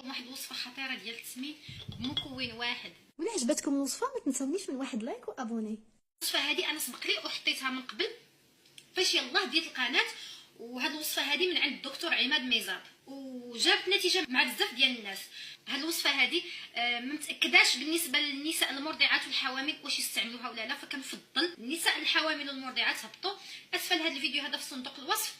واحد الوصفه خطيره ديال التسمين بمكون واحد. ولا عجبتكم الوصفه ما تنساونيش من واحد لايك وابوني. الوصفه هذه انا سبق لي وحطيتها من قبل فاش يلاه ديال القناه، وهاد الوصفه هذه من عند الدكتور عماد ميزاب وجابت نتيجه مع بزاف ديال الناس. هاد الوصفه هذه ما متاكداش بالنسبه للنساء المرضعات والحوامل واش يستعملوها ولا لا، فكنفضل النساء الحوامل والمرضعات هبطوا اسفل هذا الفيديو هذا في صندوق الوصف،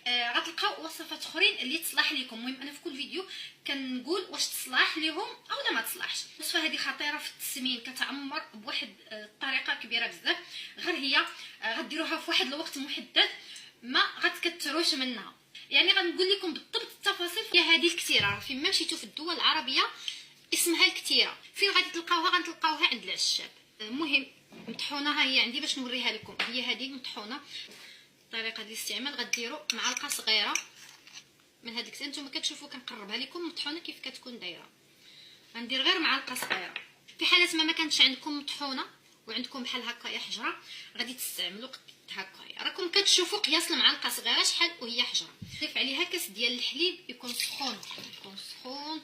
غتلقاو وصفات اخرين اللي تصلح لكم. المهم انا في كل فيديو كنقول واش تصلح لهم او لا ما تصلحش. الوصفه هذه خطيره في التسمين، كتعمر بواحد الطريقه كبيره بزاف، غير هي غديروها في واحد الوقت محدد ما غتكثروش منها. يعني غنقول لكم بالضبط التفاصيل. هي هذه الكتيره فيما مشيتو في الدول العربيه اسمها الكتيره، فين غادي تلقاوها؟ غنتلقاوها عند العشاب. المهم مطحونه، ها هي عندي باش نوريها لكم. هي هذه مطحونه. طريقه ديال الاستعمال غديروا معلقه صغيره من هذيك الكتيره، نتوما كتشوفوا كنقربها لكم مطحونه كيف كتكون دايره. غندير غير معلقه صغيره. في حاله ما كانتش عندكم مطحونه وعندكم بحال هكايا حجره غادي تستعملوا هكايا. راكم كتشوفوا قياس المعلقه صغيره شحال وهي حجره. نضيف عليها كاس ديال الحليب يكون سخون،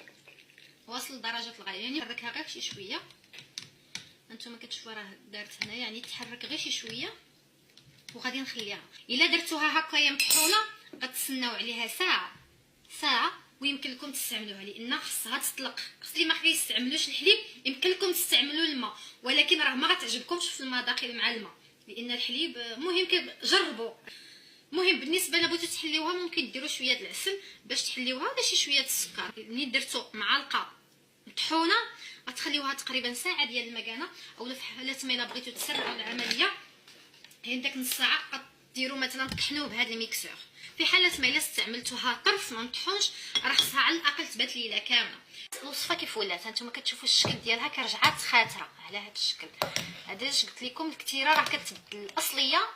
واصل لدرجه الغليان، يعني نحركها غير شي شويه. انتما كتشوفوا راه دارت هنا، يعني تحرك غير شي شويه وغادي نخليها. الا درتوها هكايا مطحونه غتسناو عليها ساعه ويمكن لكم تستعملوها، لان خصها تطلق. اللي ما كيستعملوش الحليب يمكن لكم تستعملوا الماء، ولكن راه ما غتعجبكمش في المذاق مع الماء لان الحليب مهم. جربوا. المهم بالنسبه لبغيتو تحليوها ممكن ديروا شويه د العسل باش تحليوها ولا شي شويه د السكر. ملي درتو معلقه مطحونه غتخليوها تقريبا ساعه ديال المكانه، اولا في حاله ما الا بغيتو تسرعوا العمليه هي داك نص ساعه ديروا مثلا طحنوه بهذا الميكسور. في حاله ما الا استعملتوها طرف ما مطحونش راه خصها على الاقل تبات ليله كامله. الوصفه كيف ولات هانتوما كتشوفوا الشكل ديالها كرجعات خاتره على هذا الشكل. هذا اش قلت لكم، الكتيره راه كتبدل الاصليه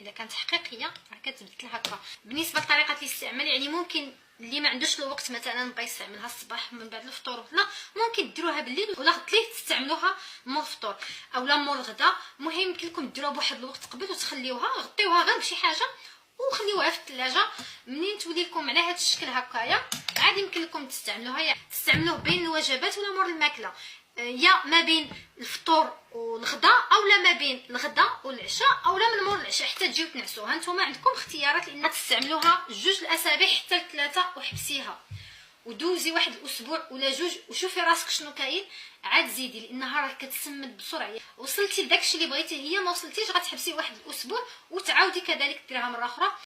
اذا كانت حقيقيه راه كتبدل هكا. بالنسبه لطريقه الاستعمال يعني ممكن اللي ما عندوش الوقت مثلا بغى يستعملها الصباح من بعد الفطور لا ممكن ديروها بالليل ولا غدليه تستعملوها مور الفطور اولا مور الغدا. المهم يمكن لكم ديروها بواحد الوقت قبل وتخليوها، غطيوها غير بشي حاجه وخليوها في الثلاجه. منين تولي لكم على هذا الشكل هكايا عادي يمكن لكم تستعملوها، تستعملوه بين الوجبات ولا مور الماكله، يا ما بين الفطور والغداء اولا ما بين الغداء والعشاء اولا من مور العشاء حتى تجيو تنعسوها. نتوما عندكم اختيارات لان تستعملوها 2 الاسابيع حتى ل3 وحبسيها ودوزي واحد الاسبوع ولا 2 وشوفي راسك شنو كاين عاد زيدي لانها راه كتسمد بسرعه. وصلتي لداكشي اللي بغيتي، هي ما وصلتيش غتحبسي واحد الاسبوع وتعاودي كذلك ديرها مره اخرى